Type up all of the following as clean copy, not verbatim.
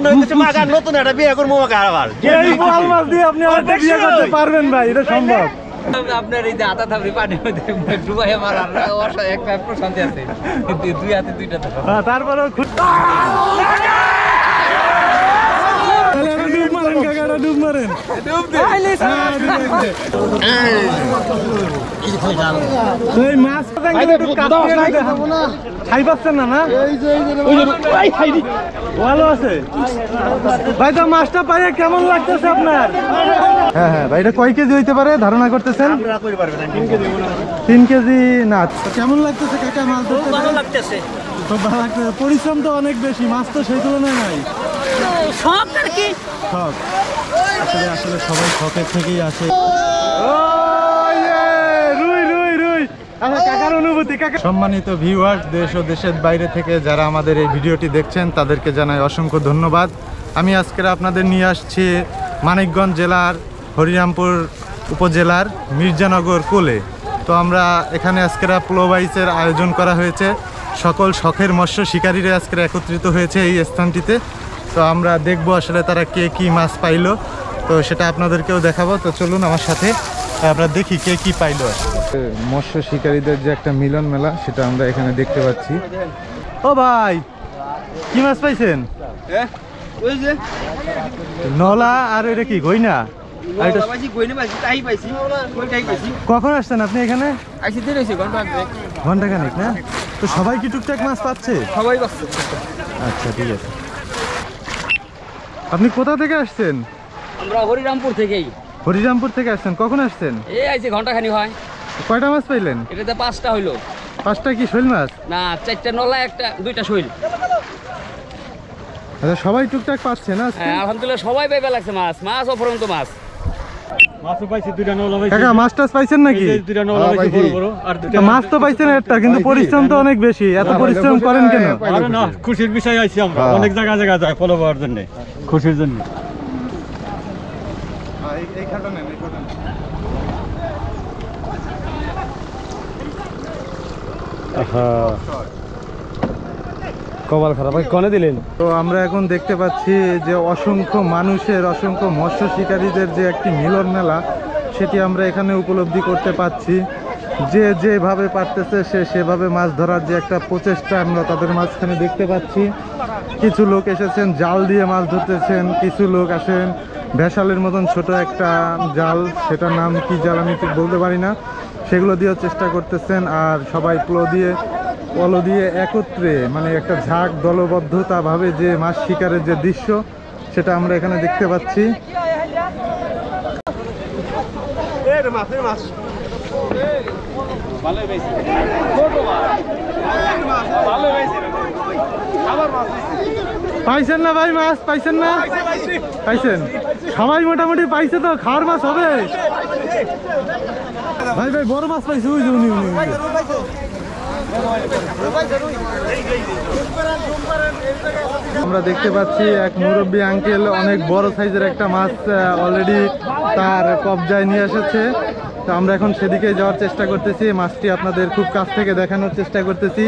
মনে হচ্ছে মাগার নতুন একটা বিয়ে করবো মাগার আবার এই বোয়াল মাছ দিয়ে আপনি আরেকটা বিয়ে করতে পারবেন ভাই, এটা সম্ভব? আপনার এই যে আতা থাবড়ি পানির মধ্যে ডুবাই মারার একটা প্রশান্তি আছে, দুই হাতে দুইটা ধরো। তারপরেও ডুব মারেন কাকারা, ডুব মারেন। এই মাছ খাই পাচ্ছেন না? ভালো আছে ভাই। তো মাছটা পাইয়ে কেমন লাগতেছে আপনার? হ্যাঁ হ্যাঁ ভাই, এটা কয় কেজি হইতে পারে ধারণা করতেছেন? 3 কেজি না। কেমন লাগতেছে কাকা মাছ ধরতে? ভালো লাগতেছে। খুব ভালো লাগতেছে। পরিশ্রম তো অনেক বেশি, মাছ তো সেই তুলনায় নাই। সব আর কি শখ, আসলে আসলে সবাই শখের থেকেই আসে। কাকার অনুভূতি কাকা। সম্মানিত ভিউয়ার্স, দেশ ও দেশের বাইরে থেকে যারা আমাদের এই ভিডিওটি দেখছেন তাদেরকে জানাই অসংখ্য ধন্যবাদ। আমি আজকে আপনাদের নিয়ে আসছি মানিকগঞ্জ জেলার হরিরামপুর উপজেলার মির্জানগর কোলে। তো আমরা এখানে আজকে প্লো বাইচের আয়োজন করা হয়েছে। সকল শখের মৎস্য শিকারীরা আজকে একত্রিত হয়েছে এই স্থানটিতে। তো আমরা দেখবো আসলে তারা কে কি মাছ পাইলো, তো সেটা আপনাদেরকেও দেখাবো। তো চলুন আমার সাথে আমরা দেখি কে কি পাইলো। মৎস্য শিকারীদের যে একটা মিলন মেলা, সেটা আমরা এখানে দেখতে পাচ্ছি। ও ভাই, কি মাছ পাইছেন? নলা আর এটা কি গইনা? কখন আসছেন আপনি এখানে? ঘন্টাখানেক না? তো সবাই কি টুকটাক মাছ পাচ্ছে? সবাই পাচ্ছে। আচ্ছা ঠিক আছে। আপনি কোথা থেকে আসছেন? আমরা হরিরামপুর থেকেই। হরিরামপুর থেকে আসছেন? কখন আসছেন? এই আইছে ঘন্টাখানি হয়। কয়টা মাছ পাইলেন? এটাতে 5টা হইলো। 5টা কি শৈল মাছ? না, 4টা নলা, দুইটা শৈল। আচ্ছা, সবাই টুকটাক পাচ্ছে না? হ্যাঁ আলহামদুলিল্লাহ, সবাই পাইবে লাগছে মাছ। মাছ অপরন্ত মাছ। মাছও পাইছি, 2টা নলা পাইছি। কাকা মাছ টাছ পাইছেন নাকি? 2টা নলা পাইছি বড় বড়, আর 2টা মাছ তো পাইছেন একটা, কিন্তু পরিশ্রম তো অনেক বেশি। এত পরিশ্রম করেন কেন? আরে না, খুশির বিষয় আইছি আমরা। অনেক জায়গা জায়গা যায় ফলো করার জন্য, খুশির জন্য। কপাল খারাপ ভাই, কনে দিলেন? তো আমরা এখন দেখতে পাচ্ছি যে অসংখ্য মানুষের, অসংখ্য মৎস্য শিকারীদের যে একটি মিলন মেলা, সেটি আমরা এখানে উপলব্ধি করতে পাচ্ছি। যে যেভাবে পারতেছে সে সেভাবে মাছ ধরার যে একটা প্রচেষ্টা আমরা তাদের মাঝখানে দেখতে পাচ্ছি। কিছু লোক এসেছেন জাল দিয়ে মাছ ধরতেছেন, কিছু লোক আসেন ভেসালের মতন ছোট একটা জাল, সেটার নাম কি জাল আমি ঠিক বলতে পারি না, সেগুলো দিয়েও চেষ্টা করতেছেন। আর সবাই পলো দিয়ে একত্রে, মানে একটা ঝাঁক দলবদ্ধতাভাবে যে মাছ শিকারের যে দৃশ্য, সেটা আমরা এখানে দেখতে পাচ্ছি। পাইছেন না ভাই মাছ? পাইছেন না? পাইছেন? সবাই মোটামুটি পাইছে তো, খাওয়ার মাছ হবে ভাই। ভাই বড় মাছ পাইছে, ওই যে উনি। আমরা দেখতে পাচ্ছি এক মুরব্বী আঙ্কেল অনেক বড় সাইজের একটা মাছ অলরেডি তার কবজায় নিয়ে এসেছে। তো আমরা এখন সেদিকে যাওয়ার চেষ্টা করতেছি, মাছটি আপনাদের খুব কাছ থেকে দেখানোর চেষ্টা করতেছি।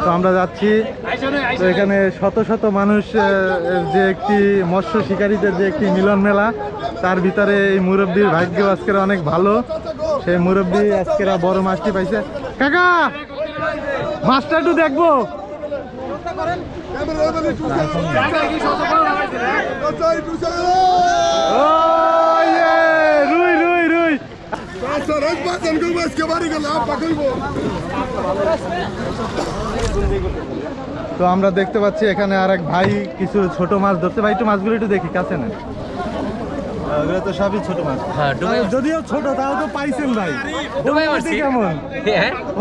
তো আমরা যাচ্ছি। তো এখানে শত শত মানুষ, যে একটি মৎস্য শিকারীদের যে একটি মিলন মেলা, তার ভিতরে এই মুরব্বীর ভাগ্য আজকের অনেক ভালো। সেই মুরব্বী আজকের বড় মাছটি পাইছে। কাকা মাছটা একটু দেখবো। রুই রুই রুই। তো আমরা দেখতে পাচ্ছি এখানে আর এক ভাই কিছু ছোট মাছ ধরতে। ভাই একটু মাছগুলো একটু দেখি কাছে না, ওগুলো তো সবই ছোট মাছ। যদিও ছোট তাও তো পাইছেন ভাই। অনুভূতি কেমন?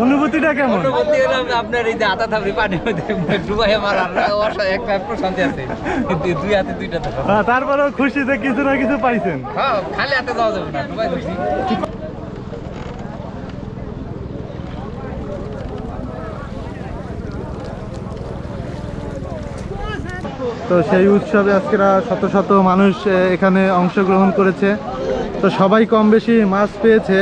অনুভূতিটা কেমন? অনুভূতি হলো আপনার এই যে আতা থাবড়ি পানির মধ্যে ডুবাই মারার একটা প্রশান্তি আছে, দুই হাতে দুইটা ধরো। তারপরেও খুশি যে কিছু না কিছু পাইছেন। হ্যাঁ, খালি হাতে যাওয়া যাবে না, ডুবাই ধরছি। তো সেই উৎসবে আজকেরা শত শত মানুষ এখানে অংশগ্রহণ করেছে। তো সবাই কম বেশি মাছ পেয়েছে,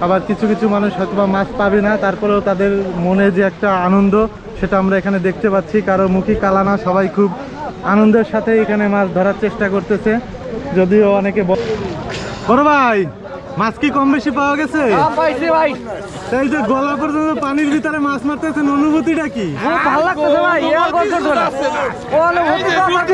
আবার কিছু কিছু মানুষ হয়তো বা মাছ পাবে না, তারপরেও তাদের মনে যে একটা আনন্দ, সেটা আমরা এখানে দেখতে পাচ্ছি। কারো মুখী কালানা, সবাই খুব আনন্দের সাথে এখানে মাছ ধরার চেষ্টা করতেছে, যদিও অনেকে বড় ভাই মাছ কি কম বেশি পাওয়া গেছে? পাইছি ভাই, এই যে গলা পর্যন্ত পানির ভিতরে মাছ মারতেছেন, অনুভূতিটা কি? খুব ভালো লাগতেছে ভাই। এর গল্প শোনা অনুভূতি তো আমার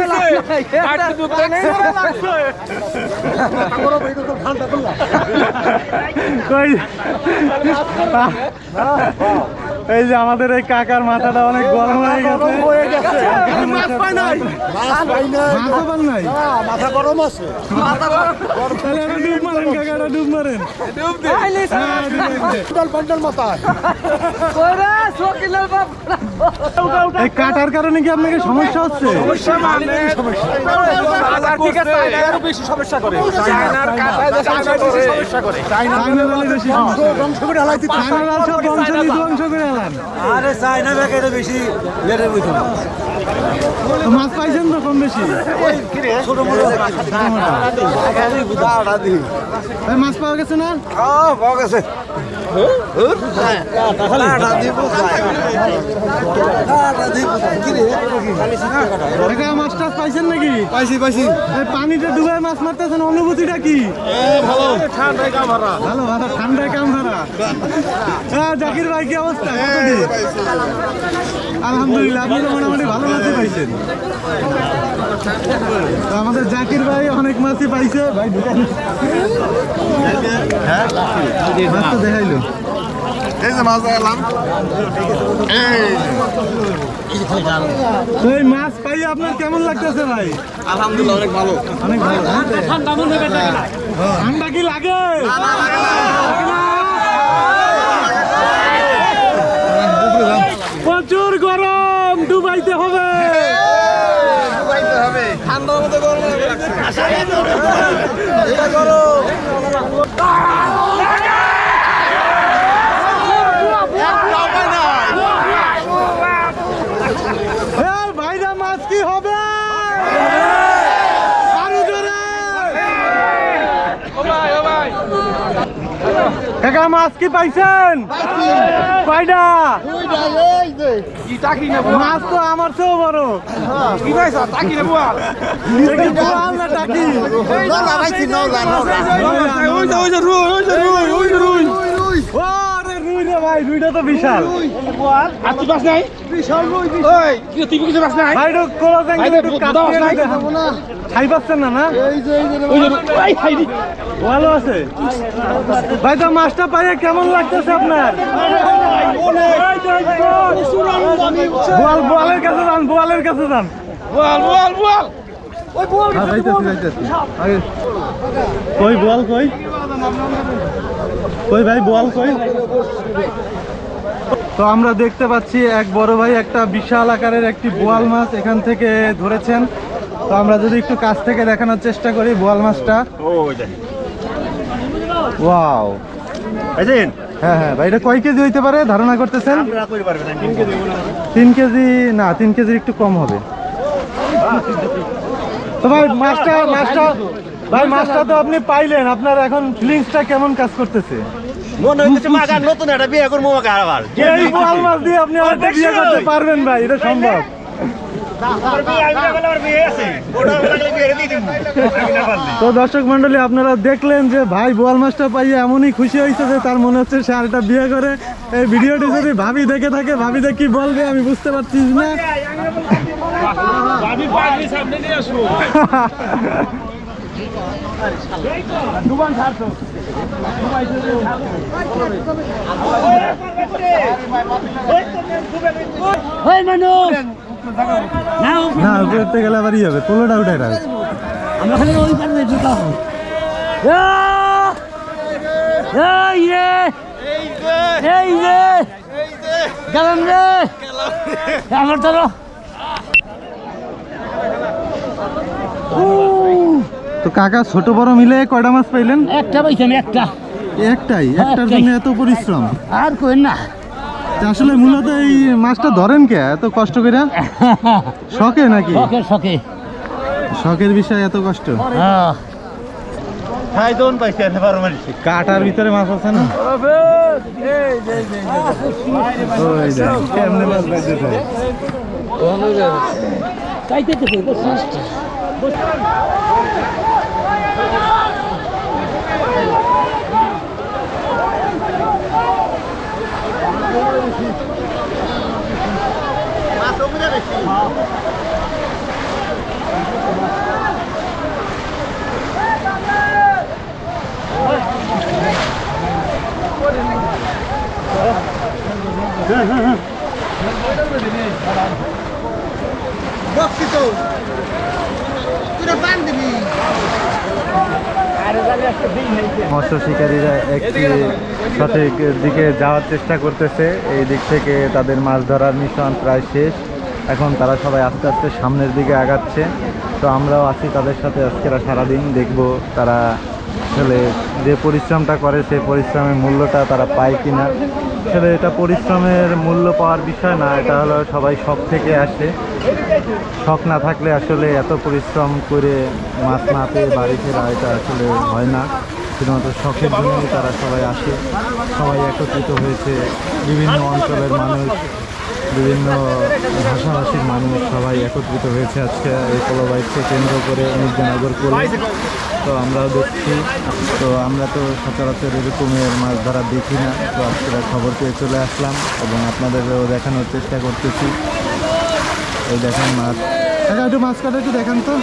এই যে আমাদের এই কাকার মাথাটা অনেক গরম হয়ে গেছে। মাছও পান নাই? মাথা গরম আছে। তাহলে একটা ডুব মারেন কাকা, একটা ডুব মারেন। পান্ডাল মাথায় এই কাটার কারণে কি আপনাকে সমস্যা হচ্ছে? চায়নার আলে বেশি সমস্যা। চায়নার আল সব ধ্বংস করে এলান। আরে চাইনা ব্যাগে বেশি লেটে বুঝো তো মাছ পাইছেন তো কম বেশি? ছোট মোটো ভাই মাছ পাওয়া গেছে না? পাওয়া গেছে। কাকা মাছ টাছ পাইছেন নাকি? পাইছি পাইছি। এই পানিতে ডুবে মাছ মারতেছেন, অনুভূতিটা কি? ভালো ঠান্ডায় কাম হারা। ভালো ভালো, ঠান্ডায় কাম হারা। হ্যাঁ জাকির ভাই কি অবস্থা? কতটি? আলহামদুলিল্লাহ, আপনি তো মোটামুটি ভালো মাছই পাইছেন। তো আমাদের জাকির ভাই অনেক মাছই পাইছে। ভাই ঢুকান, মাছ তো দেখাইলো। এই যে মাছ এলাম। তো এই মাছ পাই আপনার কেমন লাগতেছে ভাই? আলহামদুলিল্লাহ অনেক ভালো। অনেক ভালো। ঠান্ডা কি লাগে? প্রচুর গরম, ডুবাইতে হবে। ঠান্ডার মধ্যে গরম লাগছে। ভাইরা মাছ কি হবে? আরো জোরে। কাকা মাছ কি পাইছেন? কয়টা? মাছ তো আমার চেয়েও বড়। দেখি বোয়াল না টাকি? ওরে রুই রে ভাই, রুইটা তো বিশাল। ভাই একটু কোলা জাঙ্গি একটু কাটতে দেখাবো না। খাই পাচ্ছেন না? না ভালো আছে ভাই। তো মাছটা পাইয়ে কেমন লাগতেছে আপনার? বোয়ালের কাছে যান, বোয়ালের কাছে যান। কই বোয়াল কই? কই ভাই বোয়াল কই? তো আমরা দেখতে পাচ্ছি এক বড় ভাই একটা বিশাল আকারের একটি বোয়াল মাছ এখান থেকে ধরেছেন। তো আমরা যদি একটু কাছ থেকে দেখানোর চেষ্টা করি বোয়াল মাছটা। ওয়াও, হ্যাঁ হ্যাঁ ভাই, এটা কয় কেজি হইতে পারে ধারণা করতেছেন? 3 কেজি না, 3 কেজির একটু কম হবে। তো ভাই মাছটা তো আপনি পাইলেন, আপনার এখন ফিলিংসটা কেমন কাজ করতেছে? মনে হইতেছে মাগা নতুন একটা বিয়ে করবো মাগা আবার। এই বোয়াল মাছ দিয়ে আপনি আরেকটা বিয়ে করতে পারবেন ভাই, এটা সম্ভব। তো দর্শক মন্ডলী, আপনারা দেখলেন যে ভাই বোয়াল মাছটা পাইয়ে এমনই খুশি হয়েছে যে তার মনে হচ্ছে সে আরেকটা বিয়ে করে। এই ভিডিওটি যদি ভাবি দেখে থাকে, ভাবিতে কি বলবে আমি বুঝতে পারছি না। না করতে গেলে আবার হবে, তোলোটা উঠাই রাখ। তো কাকা ছোট বড় মিলে কয়টা মাছ পাইলেন? একটা পাইছেন, একটা একটাই? একটার জন্য এত পরিশ্রম? আর কই না। আসলে মূলত এই মাছটা ধরেন কে এত কষ্ট করে? শখে নাকি? শখে শখের বিষয় এত কষ্ট? কাটার ভিতরে মাছ আছে না? কেমনে মাছ পাইছে? মৎস্য শিকারীরা একটি সঠিক দিকে যাওয়ার চেষ্টা করতেছে। এই দিক থেকে তাদের মাছ ধরার মিশন প্রায় শেষ। এখন তারা সবাই আস্তে আস্তে সামনের দিকে আগাচ্ছে। তো আমরাও আছি তাদের সাথে আজকে সারাদিন দেখব তারা আসলে যে পরিশ্রমটা করে সেই পরিশ্রমের মূল্যটা তারা পায় কিনা। আসলে এটা পরিশ্রমের মূল্য পাওয়ার বিষয় না, এটা হলো সবাই শখ থেকে আসে। শখ না থাকলে আসলে এত পরিশ্রম করে মাছ না পেয়ে বাড়ি ফেরা এটা আসলে হয় না। শুধুমাত্র শখের জন্যই তারা সবাই আসে, সবাই একত্রিত হয়েছে। বিভিন্ন অঞ্চলের মানুষ, বিভিন্ন ভাষাভাষীর মানুষ সবাই একত্রিত হয়েছে আজকে এই পোলো বাইককে কেন্দ্র করে মির্জানগর করে। তো আমরাও দেখছি, তো আমরা তো সচরাচর এরকমের মাছ ধরা দেখি না। তো আজকে খবর পেয়ে চলে আসলাম এবং আপনাদেরও দেখানোর চেষ্টা করতেছি। এই দেখেন মাছ, কাকা একটু মাছ কাটা একটু দেখান তো।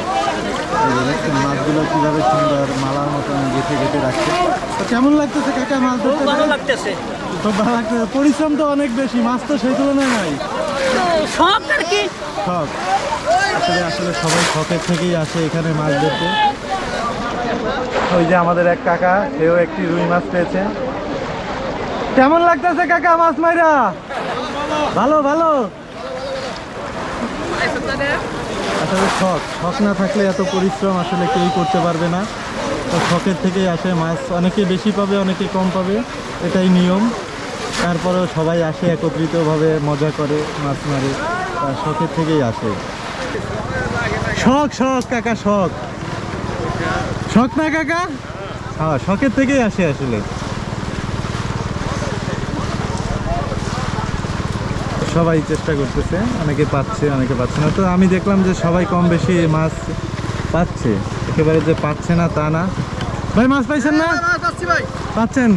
দেখছেন মাছগুলো কীভাবে সুন্দর মালার মতন গেঁথে গেঁথে রাখছে। তো কেমন লাগতেছে কাকা মাছ ধরতে? ভালো লাগতেছে, খুব ভালো লাগতেছে। পরিশ্রম তো অনেক বেশি, মাছ তো সেই তুলনায় নাই। শখ আর কি, শখ আসলে সবাই শখের থেকেই আসে এখানে মাছ ধরতে। ওই যে আমাদের এক কাকা, সেও একটি রুই মাছ পেয়েছে। কেমন লাগতেছে কাকা মাছ মাইরা? ভালো ভালো। আসলে শখ না থাকলে এত পরিশ্রম আসলে কেউই করতে পারবে না। তো শখের থেকেই আসে মাছ, অনেকে বেশি পাবে অনেকে কম পাবে, এটাই নিয়ম। তারপরেও সবাই আসে একত্রিতভাবে মজা করে মাছ মারে, আর শখের থেকেই আসে। শখ কাকা, শখ না কাকা? হ্যাঁ, শখের থেকেই আসে আসলে। সবাই চেষ্টা করতেছে, অনেকে পাচ্ছে অনেকে পাচ্ছে না। তো আমি দেখলাম যে সবাই কম বেশি মাছ পাচ্ছে, একেবারে যে পাচ্ছে না তা না। ভাই মাছ পাইছেন না? পাচ্ছেন?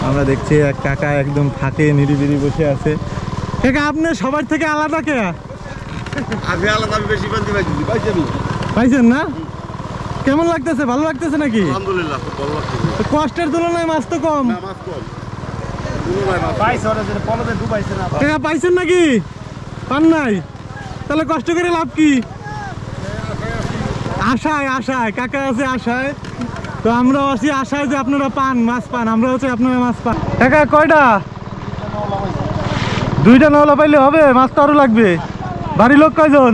আমরা দেখছি এক কাকা একদম ফাঁকে নিরিবিলি বসে আছে। কাকা আপনি সবার থেকে আলাদা কে? আমি আলাদা, আমি বেশি পান্তি পাইছি। পাইছেন না? কেমন লাগতেছে? ভালো লাগতেছে নাকি? আলহামদুলিল্লাহ, খুব ভালো লাগছে। কষ্টের তুলনায় মাছ তো কম। মাছ কম। কাকা পাইছেন নাকি? পান নাই? তাহলে কষ্ট করে লাভ কি? আশায় কাকা আছে আশায়। তো আমরাও আছি আশায় যে আপনারা মাছ পান, আমরা হচ্ছে আপনারা মাছ পান। কাকা কয়টা? 2টা নওলা পাইলে হবে? মাছ তো আরো লাগবে। বাড়ির লোক কয়জন?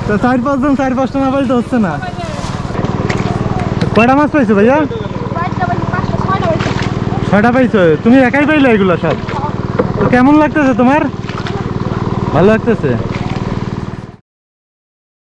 তো 4-5 জন, 4-5টা না পাইলে তো হচ্ছে না। কয়টা মাছ পাইছো ভাইয়া? 6টা পাইছো? তুমি একাই পাইলে এগুলো সব? তো কেমন লাগতেছে তোমার? ভালো লাগতেছে?